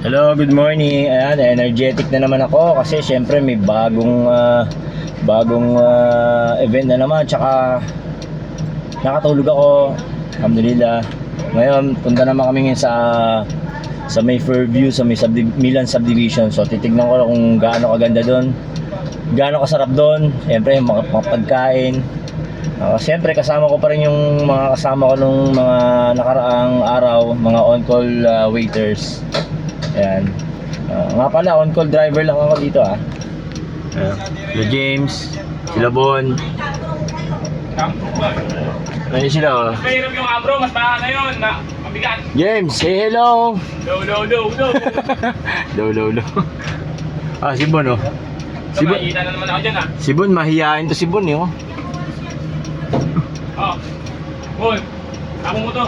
Hello, good morning. Ayan, energetic na naman ako kasi syempre may bagong event na naman. Tsaka nakatulog ako. Alhamdulillah. Ngayon, punta naman kami ngayon sa may Fairview, sa may Milan Subdivision. So titignan ko kung gaano kaganda doon, gaano kasarap doon. Syempre, mga pagkain. Siyempre kasama ko pa rin yung mga kasama ko nung mga nakaraang araw, mga on-call waiters. Ayan. Nga pala, on-call driver lang ako dito Sila James, sila Bon. Ayun sila Mahirap yung abro, mas baka na yun, mabigat. James, say hello. Low. Low. Si Bon Si Bon. Makikita na naman ako dyan Si Bon, mahihain to si Bon Bon, ako mo to.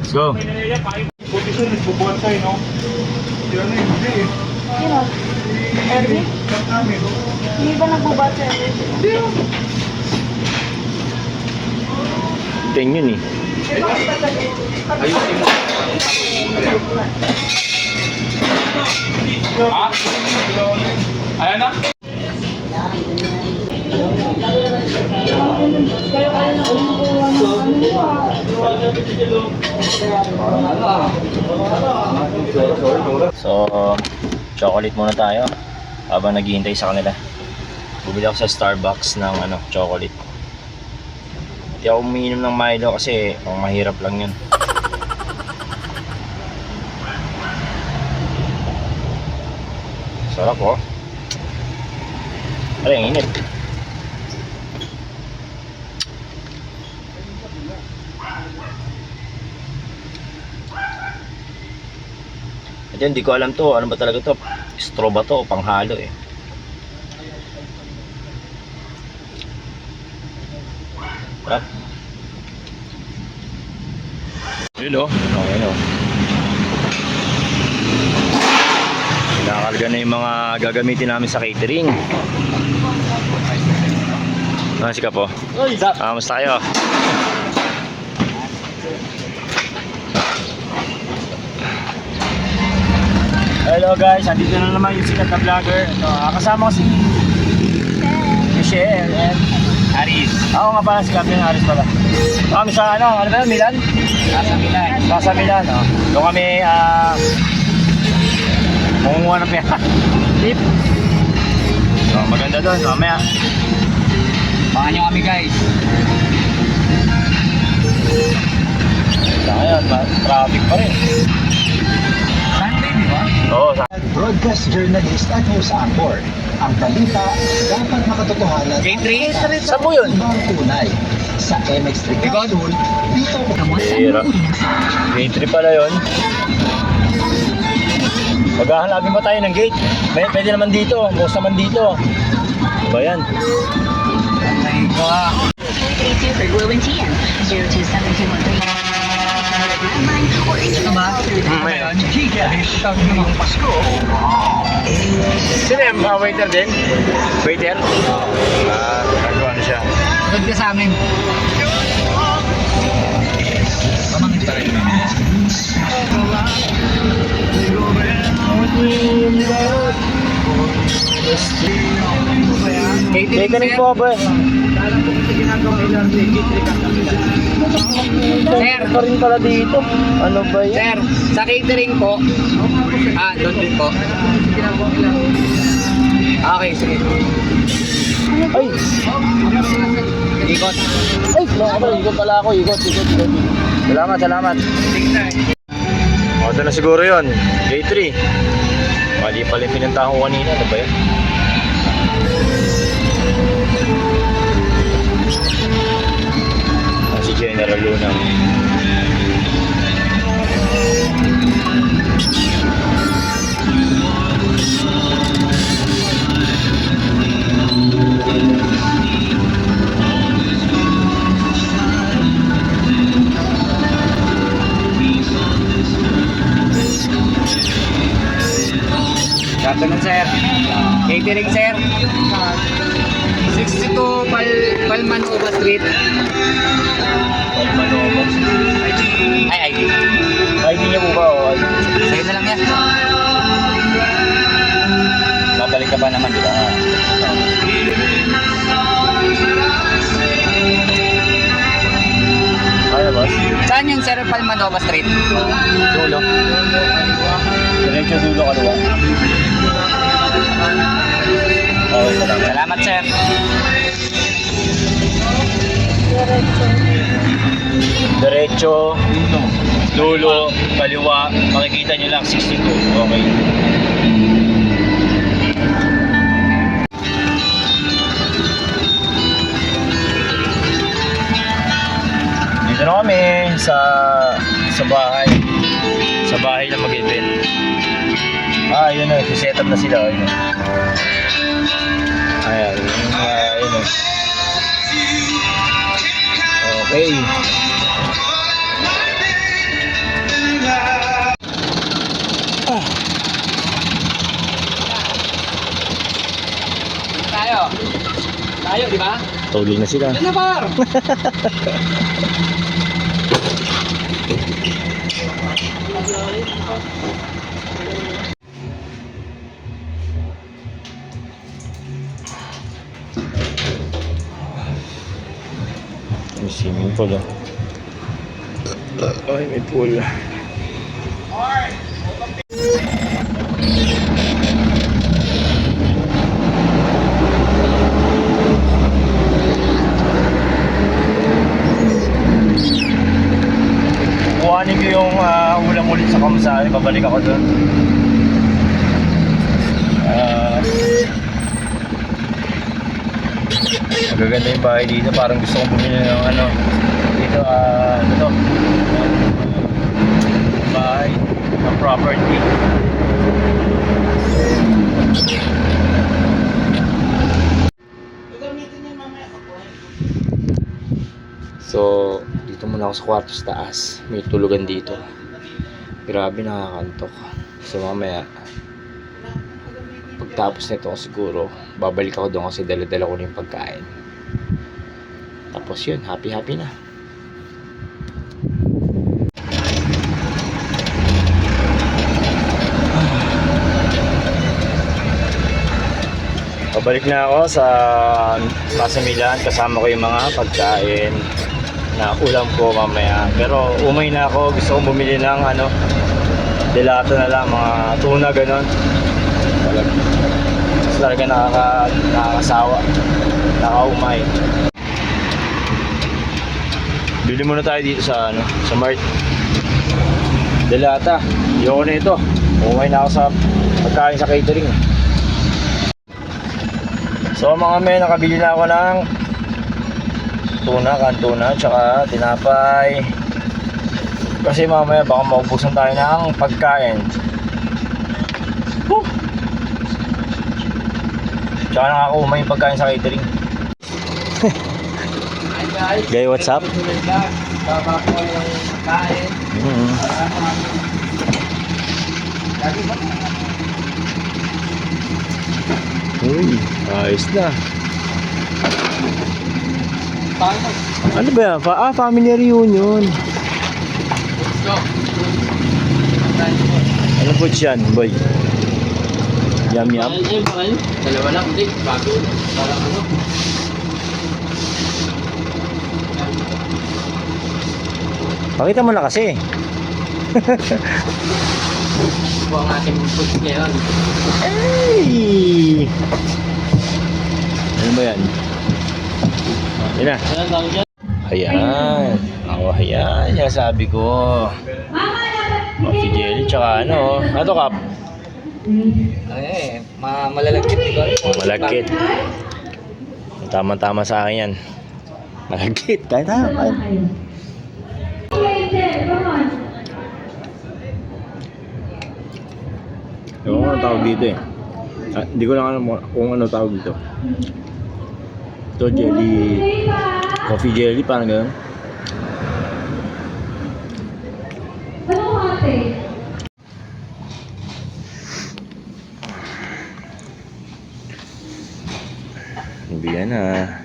Let's go. May nalaya, buti siya, nagbubuhan tayo, no? Sila na hindi Sino? Erwin? Hindi ba nagbubate Erwin? Ting yun Ayusin mo. Ayan na? So, chocolate muna tayo habang naghihintay sa kanila. Bumili ako sa Starbucks ng chocolate. Hindi ako umiinom ng Milo kasi mahirap lang yun. Sarap Ay, ang init. At yun, di ko alam to. Ano ba talaga to? Straw ba to o panghalo Sarap. Yun Nakakarga na yung mga gagamitin namin sa catering. Sika po. Kamusta kayo? Hello guys, andito na naman yung sikat na vlogger. Kasama ko si Michelle and Aris. Ako nga pala si Captain Aris pala. Kami sa ano ba yun? Milan? Sa Milan. Doon kami munguha ng pera. Tip. So, maganda doon. Mamaya. Baka nyo kami guys. Ngayon, traffic pa rin. Sunday, di ba? Oo, Broadcast journalist at news anchor. Ang balita dapat makatotohanan. J3? Saan mo yun? Ibang tunay. Sa MX3 Capsule, dito Hira. Gate 3 pala yun. Maghahanapin pa tayo ng gate. Pwede naman dito. Boss naman dito. Ba yan? Guaranteeing 02721 or Sino yung waiter din? Waiter? Nagawa na siya. Tugod ka sa amin. Pamangit pa rin. Catering po ba? Sir, pa rin pala dito. Ano ba yan? Sir, sa catering po. Doon din po. Okay, sige. Ay! Ikot. Ay! Ikot pala ako. Ikot. Salamat. Ito na siguro yun. Gate 3. Mali pala yung pinuntahan ko kanina. Ano ba yan? Si General Luna. Gano'n sir. Catering sir. 62 Palmanova Street. Palmanova. Ay, ID. ID niya po ba? Sa'yo na lang iba naman, di ba? Kaya boss? Saan yung Sir Palmanova Street? Dulo. Diretso dulo kaliwa. Okay, salamat. Salamat, sir. Diretso, dulo, kaliwa, makikita nyo lang 62. Okay. Dito na kami sa bahay. Sa bahay na mag-event. Yun na, set up na sila. Yun. Ayan, yun. Okay. Tayo, di ba? Tulog na sila. Yan na, par! May swimming pool. Ay, may pool. Kuhanin ko yung ulam ulit sa Kamsari. Babalik ako doon. Magaganda yung bahay dito. Parang gusto kong bumili ng ano. Dito, ano to? Bahay. Ng property. So, dito muna ako sa kwarto sa taas. May tulugan dito. Grabe, nakakantok. So, mamaya, pagtapos nito siguro, babalik ako doon kasi dala-dala ko na yung pagkain. Tapos yun, happy-happy na. Pabalik na ako sa Plaza Milan. Kasama ko yung mga pagkain na ulam ko mamaya. Pero umay na ako. Gusto kong bumili ng ano, delata na lang, mga tuna ganon. Talaga nakakasawa, nakaumay. Bili muna tayo dito sa ano, sa Mart. Delata. Ayoko na ito. Umay na ako sa pagkain sa catering. So mga men, nakabili na ako ng tuna, tsaka tinapay. Kasi mamaya baka maubusan tayo ng pagkain. Woo! Tsaka nakakaumay yung pagkain sa catering. Gay, what's up? Uy, ayos na. Ano ba yan? Family reunion. Ano po yan, boy? Yum yum. Dalawa lang, hindi. Bago. Parang ano. Pakita mo na kasi. Ito ang ating food ngayon. Hey! Ano ba yan? Yan na. Ayan. Ayan. Yan sabi ko. Coffee jelly. Tsaka ano. Ano to, Kap? Malalagkit, di ba? Malagkit. Tama-tama sa akin yan. Malagkit. Kahit tayo. Ewan ko ano tawag dito eh. Hindi ko lang alam kung ano tawag dito. Ito jelly. Coffee jelly, parang gano'n. Bigyan na.